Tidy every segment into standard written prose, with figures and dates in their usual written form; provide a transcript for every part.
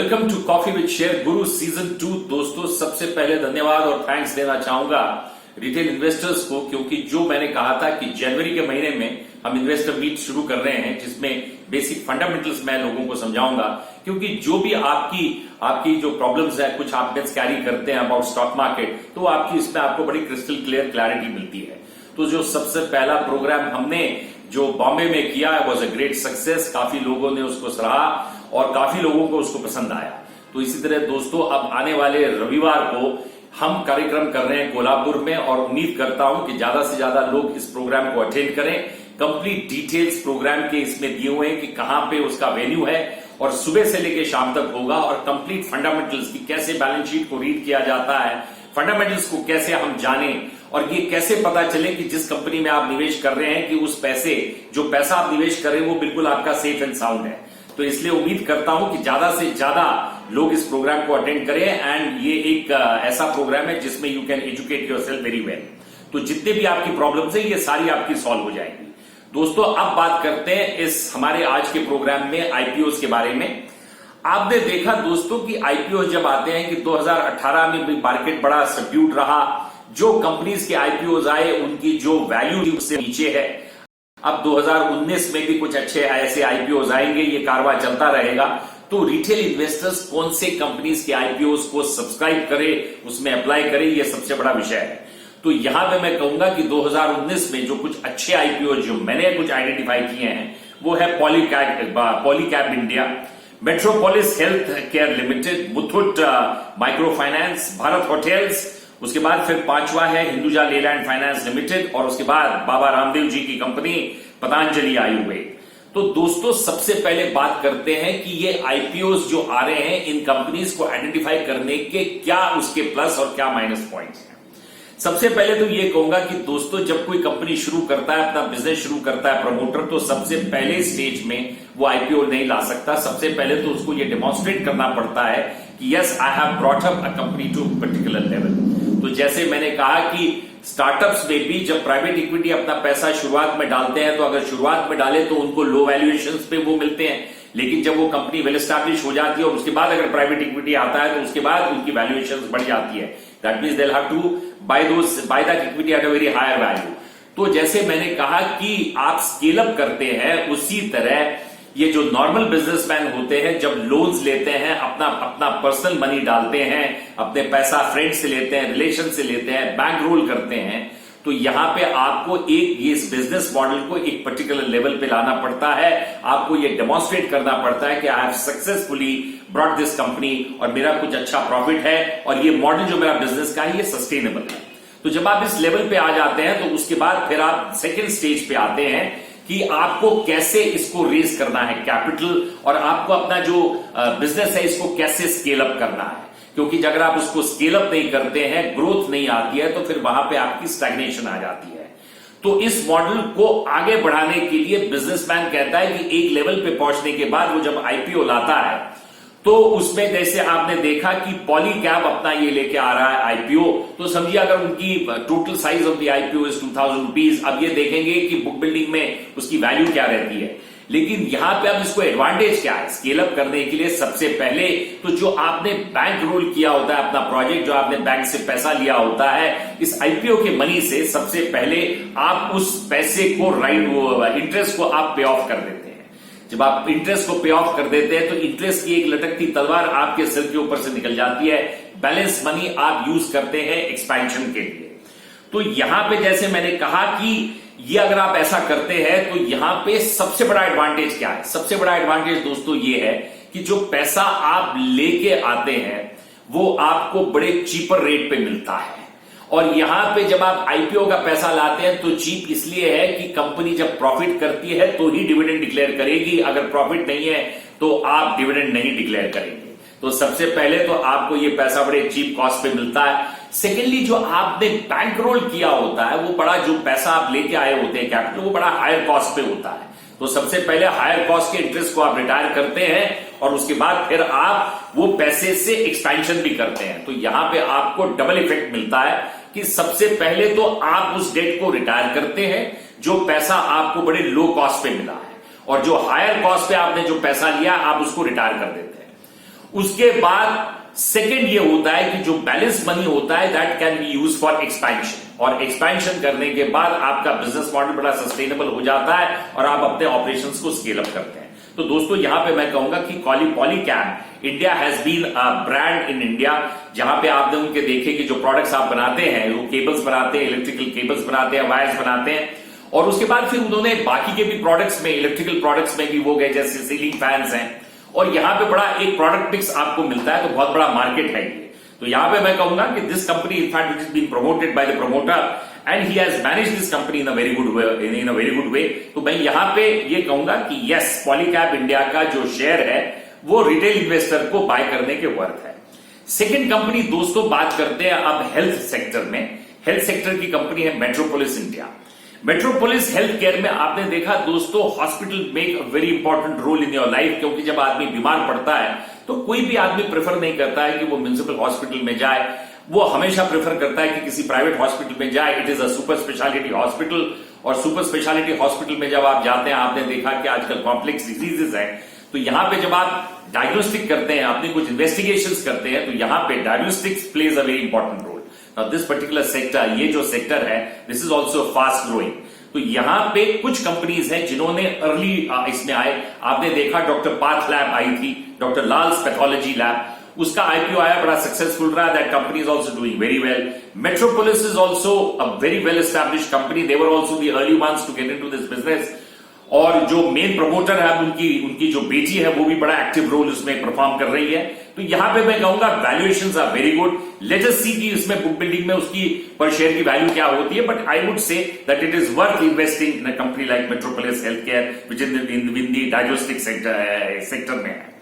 Welcome to coffee with share Guru season 2। दोस्तों, सबसे पहले धन्यवाद और थैंक्स देना चाहूंगा रिटेल इन्वेस्टर्स को, क्योंकि जो मैंने कहा था कि जनवरी के महीने में हम इन्वेस्टर मीट शुरू कर रहे हैं, जिसमें बेसिक फंडामेंटल्स मैं लोगों को समझाऊंगा। क्योंकि जो भी आपकी जो प्रॉब्लम्स है, कुछ आप बिट्स कैरी करते हैं अबाउट स्टॉक मार्केट, तो आपकी इसमें आपको बड़ी क्रिस्टल क्लियर क्लैरिटी मिलती है। तो जो सबसे पहला प्रोग्राम हमने जो बॉम्बे में किया वॉज अ ग्रेट सक्सेस। काफी लोगों ने उसको सराहा और काफी लोगों को उसको पसंद आया। तो इसी तरह दोस्तों, अब आने वाले रविवार को हम कार्यक्रम कर रहे हैं कोल्हापुर में, और उम्मीद करता हूं कि ज्यादा से ज्यादा लोग इस प्रोग्राम को अटेंड करें। कंप्लीट डिटेल्स प्रोग्राम के इसमें दिए हुए हैं कि कहां पे उसका वेन्यू है, और सुबह से लेकर शाम तक होगा। और कंप्लीट फंडामेंटल्स की कैसे बैलेंस शीट को रीड किया जाता है, फंडामेंटल्स को कैसे हम जाने, और ये कैसे पता चले कि जिस कंपनी में आप निवेश कर रहे हैं कि उस जो पैसा आप निवेश कर रहे हैं वो बिल्कुल आपका सेफ एंड साउंड है। तो इसलिए उम्मीद करता हूं कि ज्यादा से ज्यादा लोग इस प्रोग्राम को अटेंड करें। एंड ये एक ऐसा प्रोग्राम है जिसमें you can educate yourself very well. तो जितने भी आपकी प्रॉब्लम्स है ये सारी आपकी सॉल्व हो जाएंगी। दोस्तों, अब बात करते हैं इस हमारे आज के प्रोग्राम में आईपीओ के बारे में। आपने देखा दोस्तों कि आईपीओ जब आते हैं कि 2018 में भी मार्केट बड़ा सबड्यूड रहा। जो कंपनीज के आईपीओ आए उनकी जो वैल्यू थी उससे नीचे है। अब 2019 में भी कुछ अच्छे ऐसे आईपीओ आएंगे, ये कारवां चलता रहेगा। तो रिटेल इन्वेस्टर्स कौन से कंपनीज के आईपीओ को सब्सक्राइब करें, उसमें अप्लाई करें, ये सबसे बड़ा विषय है। तो यहां पे मैं कहूंगा कि 2019 में जो कुछ अच्छे आईपीओ जो मैंने कुछ आइडेंटिफाई किए हैं वो है Polycab India, Metropolis health care limited, Muthoot micro finance, Bharat hotels, उसके बाद फिर पांचवा है हिंदुजा लेलैंड फाइनेंस लिमिटेड, और उसके बाद बाबा रामदेव जी की कंपनी पतंजलि आयुर्वेद। तो दोस्तों, सबसे पहले बात करते हैं कि ये आईपीओ जो आ रहे हैं, इन कंपनीज को आइडेंटिफाई करने के क्या उसके प्लस और क्या माइनस पॉइंट्स हैं। सबसे पहले तो ये कहूंगा कि दोस्तों, जब कोई कंपनी शुरू करता है, अपना बिजनेस शुरू करता है प्रमोटर, तो सबसे पहले स्टेज में वो आईपीओ नहीं ला सकता। सबसे पहले तो उसको ये डेमोन्स्ट्रेट करना पड़ता है कि yes, I have brought up a company to particular level. तो जैसे मैंने कहा कि स्टार्टअप्स में भी जब प्राइवेट इक्विटी अपना पैसा शुरुआत में डालते हैं, तो अगर शुरुआत में डाले तो उनको लो वैल्यूएशंस पे वो मिलते हैं। लेकिन जब वो कंपनी वेल एस्टैब्लिश हो जाती है और उसके बाद अगर प्राइवेट इक्विटी आता है तो उसके बाद उनकी वैल्यूएशंस बढ़ जाती है। That means they will have to buy that equity at a very higher value. तो जैसे मैंने कहा कि आप स्केल अप करते हैं, उसी तरह ये जो नॉर्मल बिजनेसमैन होते हैं जब लोन्स लेते हैं, अपना पर्सनल मनी डालते हैं, अपने पैसा फ्रेंड से लेते हैं, रिलेशन से लेते हैं, बैंक रोल करते हैं, तो यहां पे आपको इस बिजनेस मॉडल को एक पर्टिकुलर लेवल पे लाना पड़ता है। आपको ये डेमोन्स्ट्रेट करना पड़ता है कि I have successfully brought this company, और मेरा कुछ अच्छा प्रॉफिट है, और ये मॉडल जो मेरा बिजनेस का है ये सस्टेनेबल है। तो जब आप इस लेवल पे आ जाते हैं तो उसके बाद फिर आप सेकेंड स्टेज पे आते हैं कि आपको कैसे इसको रेज करना है कैपिटल, और आपको अपना जो बिजनेस है इसको कैसे स्केल अप करना है। क्योंकि अगर आप उसको स्केल अप नहीं करते हैं, ग्रोथ नहीं आती है, तो फिर वहां पे आपकी स्टैग्नेशन आ जाती है। तो इस मॉडल को आगे बढ़ाने के लिए बिजनेसमैन कहता है कि एक लेवल पे पहुंचने के बाद वो जब आईपीओ लाता है, तो उसमें जैसे आपने देखा कि पॉलीकैब अपना ये लेके आ रहा है आईपीओ, तो समझिए अगर उनकी total size of the IPO is 2000 rupees. अब ये देखेंगे कि बुक बिल्डिंग में उसकी वैल्यू क्या रहती है। लेकिन यहां पे अब इसको एडवांटेज क्या है स्केल अप करने के लिए। सबसे पहले तो जो आपने बैंक रोल किया होता है अपना प्रोजेक्ट, जो आपने बैंक से पैसा लिया होता है, इस आईपीओ के मनी से सबसे पहले आप उस पैसे को इंटरेस्ट को आप पे ऑफ कर देते हैं। जब आप इंटरेस्ट को पे ऑफ कर देते हैं तो इंटरेस्ट की एक लटकती तलवार आपके सिर के ऊपर से निकल जाती है। बैलेंस मनी आप यूज करते हैं एक्सपेंशन के लिए। तो यहां पे जैसे मैंने कहा कि ये अगर आप ऐसा करते हैं तो यहां पे सबसे बड़ा एडवांटेज क्या है। सबसे बड़ा एडवांटेज दोस्तों ये है कि जो पैसा आप लेके आते हैं वो आपको बड़े चीपर रेट पे मिलता है। और यहां पे जब आप आईपीओ का पैसा लाते हैं तो चीप इसलिए है कि कंपनी जब प्रॉफिट करती है तो ही डिविडेंड डिक्लेयर करेगी, अगर प्रॉफिट नहीं है तो आप डिविडेंड नहीं डिक्लेयर करेंगे। तो सबसे पहले तो आपको ये पैसा बड़े चीप कॉस्ट पे मिलता है। सेकेंडली, जो आपने बैंक रोल किया होता है वो बड़ा, जो पैसा आप लेके आए होते हैं कैपिटल, वो बड़ा हायर कॉस्ट पे होता है। तो सबसे पहले हायर कॉस्ट के इंटरेस्ट को आप रिटायर करते हैं, और उसके बाद फिर आप वो पैसे से एक्सपेंशन भी करते हैं। तो यहां पे आपको डबल इफेक्ट मिलता है कि सबसे पहले तो आप उस डेट को रिटायर करते हैं जो पैसा आपको बड़े लो कॉस्ट पे मिला है, और जो हायर कॉस्ट पे आपने जो पैसा लिया आप उसको रिटायर कर देते हैं। उसके बाद सेकंड ये होता है कि जो बैलेंस मनी होता है that can be use for expansion, और एक्सपेंशन करने के बाद आपका बिजनेस मॉडल बड़ा सस्टेनेबल हो जाता है और आप अपने ऑपरेशंस को स्केल अप करते हैं। तो दोस्तों यहां पे मैं कहूंगा कि Polycab India has been a brand in India, जहां पे आपने उनके देखे कि जो प्रोडक्ट्स आप बनाते हैं, वो केबल्स बनाते हैं, इलेक्ट्रिकल केबल्स बनाते हैं, वायर्स बनाते हैं, और उसके बाद फिर उन्होंने बाकी के भी प्रोडक्ट्स में, इलेक्ट्रिकल प्रोडक्ट्स में भी वो गए, जैसे सीलिंग फैंस हैं, और यहां पे बड़ा एक प्रोडक्ट मिक्स आपको मिलता है, तो बहुत बड़ा मार्केट है ये। तो यहां पे मैं कहूंगा कि this company in fact which is been promoted by the promoter and he has manage this company in a very good way. तो मैं यहां पे ये कहूंगा कि यस, पॉलीकैब इंडिया का जो शेयर है वो रिटेल इन्वेस्टर को बाय करने के वर्थ है। सेकेंड कंपनी दोस्तों बात करते हैं अब हेल्थ सेक्टर में। हेल्थ सेक्टर की कंपनी है Metropolis India. Metropolis health care में आपने देखा दोस्तों, hospital make a very important role in your life, क्योंकि जब आदमी बीमार पड़ता है तो कोई भी आदमी प्रेफर नहीं करता है कि वो म्युनिसिपल हॉस्पिटल में जाए, वो हमेशा प्रेफर करता है कि किसी प्राइवेट हॉस्पिटल में जाए। It is a super speciality hospital, और सुपर स्पेशलिटी हॉस्पिटल में जब आप जाते हैं, आपने देखा कि आजकल कॉम्प्लेक्स डिजीजेस हैं, तो यहां पे जब आप डायग्नोस्टिक करते हैं, अपनी कुछ इन्वेस्टिगेशंस करते हैं, तो यहां पे diagnostics plays a very important role. Now this particular sector, ये जो सेक्टर है, this is also fast growing. तो यहां पे कुछ कंपनीज हैं जिन्होंने अर्ली इसमें आए। आपने देखा डॉक्टर पाथ लैब आई थी, डॉक्टर लाल्स पैथोलॉजी लैब, उसका आईपीओ आया, बड़ा सक्सेसफुल रहा। That company is also doing very well. Metropolis is also a very well established company, they were also the early ones to get into this business. और जो main promoter है, उनकी जो बेटी है, वो भी बड़ा एक्टिव रोल उसमें परफॉर्म कर रही है। तो यहां पे मैं कहूंगा valuations are very good. Let us see कि इसमें बुक बिल्डिंग में उसकी पर शेयर की वैल्यू क्या होती है, but I would say that it is worth investing in a company like metropolis health care which in the diagnostic sector में है।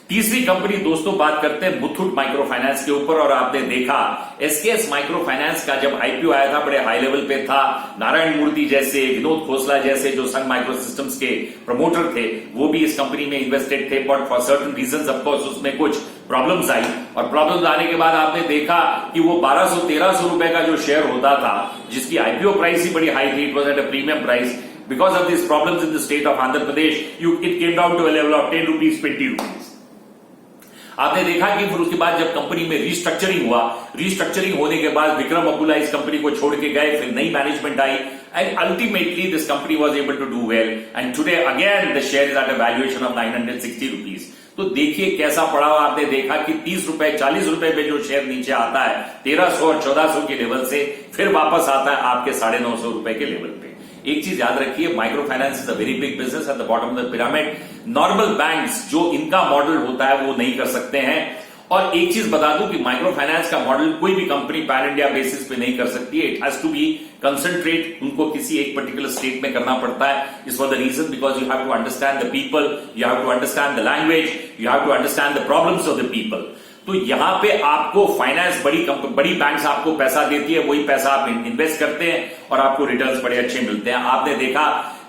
तीसरी कंपनी दोस्तों बात करते हैं मुथूट माइक्रो फाइनेंस के ऊपर, और आपने देखा एसकेएस माइक्रो फाइनेंस का जब आईपीओ आया था, बड़े हाई लेवल पे था। नारायण मूर्ति जैसे, विनोद खोसला जैसे जो सन माइक्रो सिस्टम्स के प्रमोटर थे, वो भी इस कंपनी में इन्वेस्टेड थे, but for certain reasons of course उसमें कुछ प्रॉब्लम्स आई, और प्रॉब्लम्स आने के बाद आपने देखा कि वो 1200-1300 रुपए का जो शेयर होता था, जिसकी आईपीओ प्राइस ही बड़ी हाई थी, it was at a premium price, because of this problems in the state of Andhra Pradesh, it came down to a level of 10 rupees 20 rupees. आपने देखा कि फिर उसके बाद जब कंपनी में रीस्ट्रक्चरिंग हुआ, रीस्ट्रक्चरिंग होने के बाद विक्रम अब्दुल्ला इस कंपनी को छोड़ के गए, फिर नई मैनेजमेंट आई, and ultimately this company was able to do well, and today again the share is at a valuation of 960 rupees. तो देखिए कैसा पड़ा। आपने देखा कि 30 रुपए 40 रुपए पे जो शेयर नीचे आता है 1300 और 1400 के लेवल से, फिर वापस आता है आपके 950 रुपए के लेवल पे। एक चीज याद रखिए, micro finance is a very big business at the bottom of the pyramid. Normal banks जो इनका मॉडल होता है वो नहीं कर सकते हैं। और एक चीज बता दूं कि माइक्रो फाइनेंस का मॉडल कोई भी कंपनी पैन इंडिया बेसिस पे नहीं कर सकती है। It has to be concentrate, उनको किसी एक पर्टिकुलर स्टेट में करना पड़ता है। Is for the reason because you have to understand the people, you have to understand the language, you have to understand the problems of the people. तो यहां पे आपको फाइनेंस बड़ी बैंक्स आपको पैसा देती है, वही पैसा आप इन्वेस्ट करते हैं और आपको रिटर्न्स बड़े अच्छे मिलते हैं। आपने देखा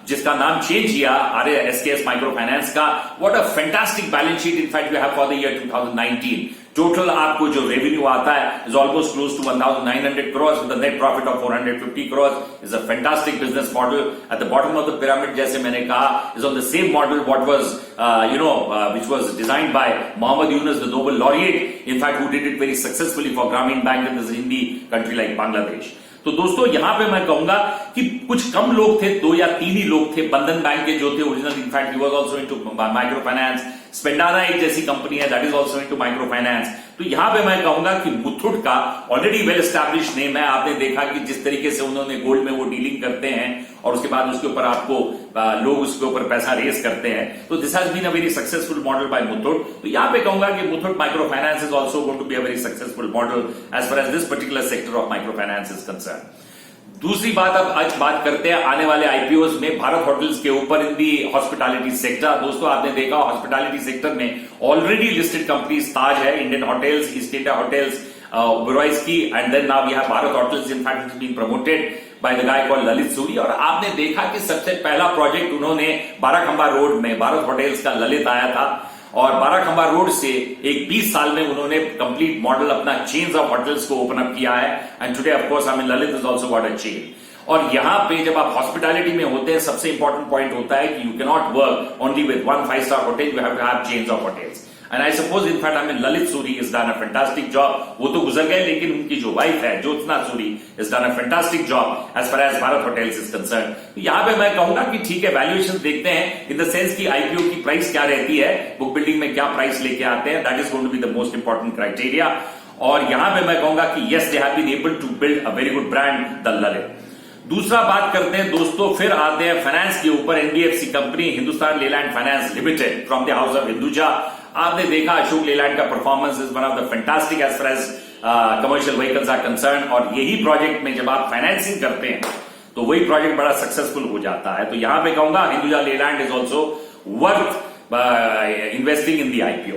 जिसका नाम चेंज किया एसकेएस माइक्रो फाइनेंस का, what a fantastic balance sheet in fact you have for the year 2019। Total आपको जो रेवेन्यू आता है is almost close to 1900 crores with the net profit of 450 crores। Is a fantastic business model. At the bottom of the pyramid, जैसे मैंने कहा, is on the same model what was which was designed by Mohammad Yunus, the Nobel laureate, in fact who did it very successfully for Grameen Bank in this Hindi country like Bangladesh। तो दोस्तों यहां पे मैं कहूंगा कि कुछ कम लोग थे, 2 या 3 ही लोग थे बंधन बैंक के जो थे original. In fact he was also into micro finance. Spandana एक जैसी कंपनी है, that is also into micro finance. तो यहां पे मैं कहूंगा कि मुथूट का ऑलरेडी वेल एस्टैब्लिश्ड नेम है। आपने देखा कि जिस तरीके से उन्होंने गोल्ड में वो डीलिंग करते हैं और उसके बाद उसके ऊपर आपको लोग उसके ऊपर पैसा रेस करते हैं, तो this has been a very successful model by Muthoot. तो यहां पे कहूंगा कि Muthoot micro finance is also going to be a very successful model as far as this particular sector of micro finance is concern. दूसरी बात, अब आज बात करते हैं आने वाले आईपीओज में भारत होटल्स के ऊपर इन दी हॉस्पिटैलिटी सेक्टर। दोस्तों आपने देखा हॉस्पिटैलिटी सेक्टर में ऑलरेडी लिस्टेड कंपनीज ताज है, Indian hotels, East India hotels, Oberois की, and then now we have Bharat hotels. In fact it's been promoted by the guy called Lalit Suri. और आपने देखा कि सबसे पहला प्रोजेक्ट उन्होंने बाराखंबा रोड में भारत होटल्स का ललित आया था, और बाराखंबा रोड से एक 20 साल में उन्होंने कंप्लीट मॉडल अपना चेन्स ऑफ होटल्स को ओपन अप किया है। And today of course I mean Lalit is also got a chain. और यहां पे जब आप हॉस्पिटैलिटी में होते हैं, सबसे इंपॉर्टेंट पॉइंट होता है कि you can not work only with 1 5-star hotel, you have to have chains of hotels. And I suppose in fact I mean Lalit Suri is done a fantastic job. वो तो गुजर गए, लेकिन उनकी जो वाइफ है Jyotsna Suri is done a fantastic job as far as Bharat hotels is concern. यहां पे मैं कहूंगा कि ठीक है, वैल्यूएशन देखते हैं इन द सेंस की आईपीओ की प्राइस क्या रहती है, बुक बिल्डिंग में क्या प्राइस लेके आते हैं, that is going to be the most important criteria. और यहां पे मैं कहूंगा कि yes, they have been able to build a very good brand the Lalit. दूसरा बात करते हैं दोस्तों, फिर आते हैं फाइनेंस के ऊपर. NBFC company Hindustan Leyland finance limited from the house of Hinduja. आपने देखा अशोक लेलैंड का performance is one of the fantastic as far as commercial vehicles are concern. और यही प्रोजेक्ट में जब आप फाइनेंसिंग करते हैं तो वही प्रोजेक्ट बड़ा सक्सेसफुल हो जाता है. तो यहां पे कहूंगा Hinduja Leyland is also worth investing in the IPO.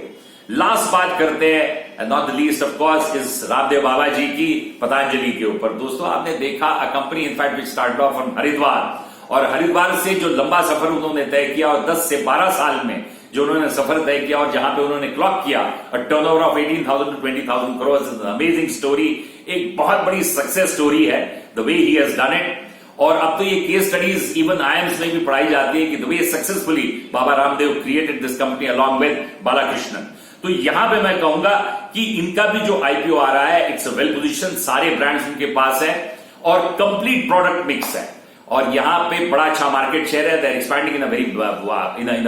Last बात करते हैं, not the least of course, is Ramdev Baba ji की पतंजलि के ऊपर. दोस्तों आपने देखा a company in fact which started off from Haridwar, और हरिद्वार से जो लंबा सफर उन्होंने तय किया और 10 से 12 साल में जो उन्होंने सफर तय किया और जहां पे उन्होंने क्लॉक किया a turnover of 18,000 to 20,000 crore is an amazing story. एक बहुत बड़ी सक्सेस स्टोरी है the way he has done it. और अब तो ये केस स्टडीज इवन आईएम्स में भी पढ़ाई जाती है कि the way successfully Baba Ramdev created this company along with Balakrishnan. तो यहां पे मैं कहूंगा कि इनका भी जो आईपीओ आ रहा है इट्स वेल पोजीशन, सारे ब्रांड्स उनके पास है और कंप्लीट प्रोडक्ट मिक्स है और यहां पे बड़ा अच्छा मार्केट शेयर है. They are expanding in a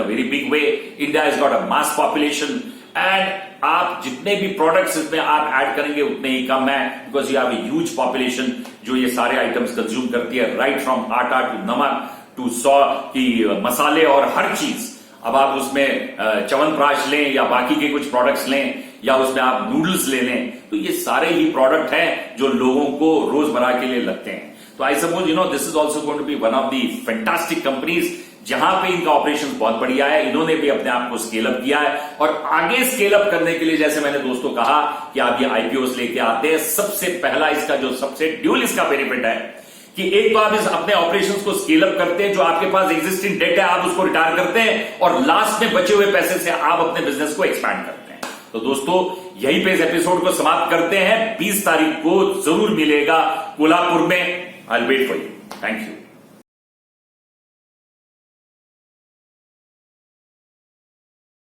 very big way. India is got a mass population and आप जितने भी प्रोडक्ट्स इसमें आप ऐड करेंगे उतने ही कम है, because you have a huge population जो ये सारे आइटम्स कंज्यूम करती है, राइट फ्रॉम आटा टू नमक टू सौ की मसाले और हर चीज. अब आप उसमें च्यवनप्राश लें या बाकी के कुछ प्रोडक्ट्स लें या उसमें आप नूडल्स ले लें, तो ये सारे ही प्रोडक्ट हैं जो लोगों को रोजमर्रा के लिए लगते हैं. तो I suppose this is also going to be one of the fantastic companies जहां पे इनका ऑपरेशन बहुत बढ़िया है. इन्होंने भी अपने आप को स्केल अप किया है और आगे स्केल अप करने के लिए जैसे मैंने दोस्तों कहा कि आप ये आईपीओस लेके आते हैं. सबसे पहला इसका जो सबसे ड्यूल इसका बेनिफिट है कि एक तो आप इस अपने ऑपरेशंस को स्केल अप करते हैं, जो आपके पास एग्जिस्टिंग डेट है आप उसको रिटायर करते हैं और लास्ट में बचे हुए पैसे से आप अपने बिजनेस को एक्सपैंड करते हैं. तो दोस्तों यहीं पे इस एपिसोड को समाप्त करते हैं. 20 तारीख को जरूर मिलेगा कोल्हापुर में. I will wait for you. Thank you.